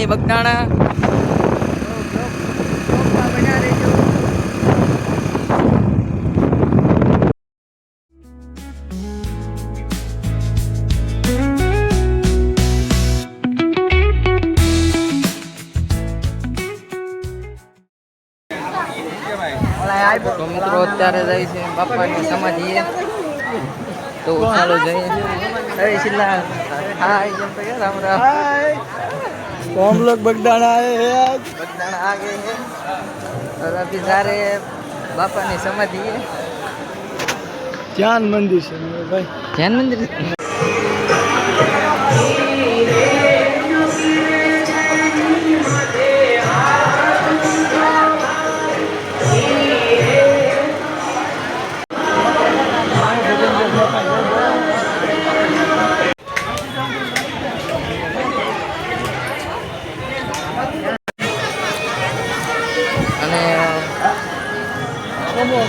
બગદાણા. તો મિત્રો અત્યારે જાય છે બાપાની સમાધિએ. તો ચાલો જઈએ. शिलाल हाय राम राम। तो हम लोग बगदाना आए हैं आज। बगदाना आ गए हैं और अभी जा रहे हैं बापा ने समाधि है। जैन मंदिर से भाई, जैन मंदिर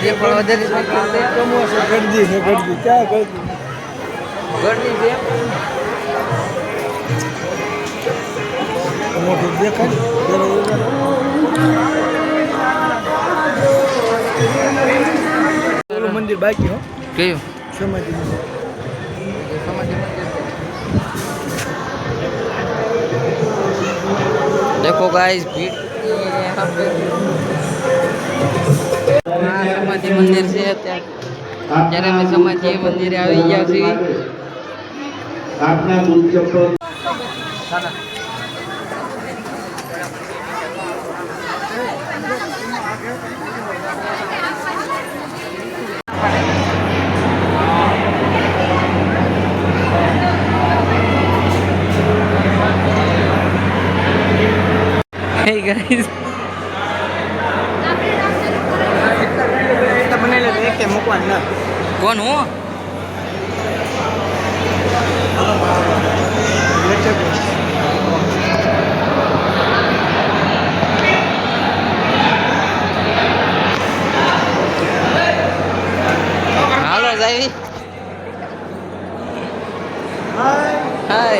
ये पड़ोदर इसमें करते हैं। गर्दी है, गर्दी क्या गर्दी गर्दी है। मोटे देखा मंदिर बाकी हो क्यों समाधि देखो गाइस भीड़ यहाँ पे समाधि मंदिर से અત્યારે અમે સમાધિ મંદિરે આવી ગયા છીએ। આપના ગુરુ ચપ્પલ Hey guys कौन हो हेलो जावी हाय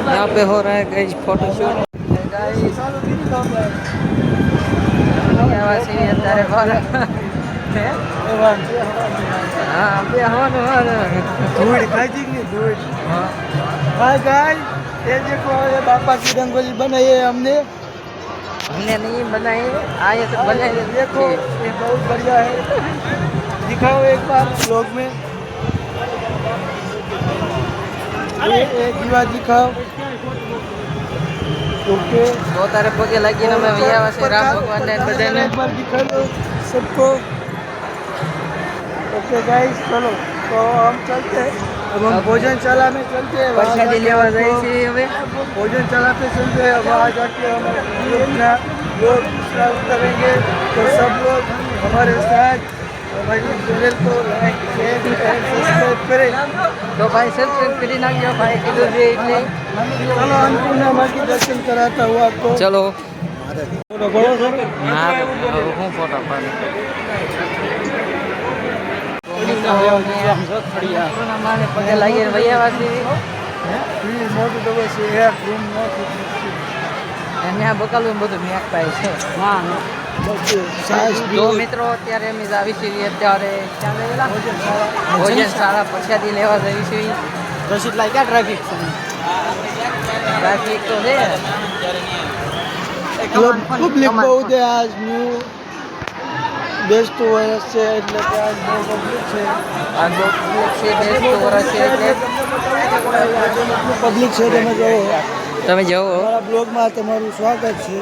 यहाँ पे हो रहा है गाइस फोटोशूट। ये देखो ये बापा की रंगोली बनाई है हमने नहीं बनाई आए तो बनाए। देखो ये बहुत बढ़िया है, दिखाओ एक बार ब्लॉग में एक दीवा दिखाओ। ओके तो तारे पगे लगी ना मैं भैया वैसे राम भगवान ने बधाई एक बार दिखा दो सबको। ओके गाइस चलो तो हम चलते हैं, अब हम भोजनशाला में चलते हैं। प्रसादी लेवा जाए छे હવે भोजनशाला पे चलते हैं, वहाँ जाके हम अपना लोग करेंगे। तो सब लोग हमारे साथ हमारे चैनल को लाइक शेयर सब्सक्राइब करें। तो भाई सब्सक्राइब કરી નાખજો ભાઈ કીધું છે એટલે चलो अन्नपूर्णा माँ की दर्शन कराता हूँ आपको। चलो बोलो बोलो सर। हाँ હું ફોટો પાડું માને પગે લાગીને વૈયા વાસી મોટું દવા છે એક રૂમ મોટું અને આ બકાલું બધું મેક પાય છે। જો મિત્રો અત્યારે અમે આવી છીએ અત્યારે ક્યાં ગયેલા ભોજનશાળા પ્રસાદી લેવા જઈ છીએ। રસીદ લાઈ ક્યાં ટ્રાફિક છે? ટ્રાફિક તો છે પબ્લિક બહુ છે આજ ન્યૂ બેસ્ટ વર્ષ છે એટલે કે આજ બહુ પબ્લિક છે। આ બહુ છે બેસ્ટ વર્ષ છે એટલે પબ્લિક છે તમે જોવો। તમે જાઓ અમારા બ્લોગમાં તમારું સ્વાગત છે।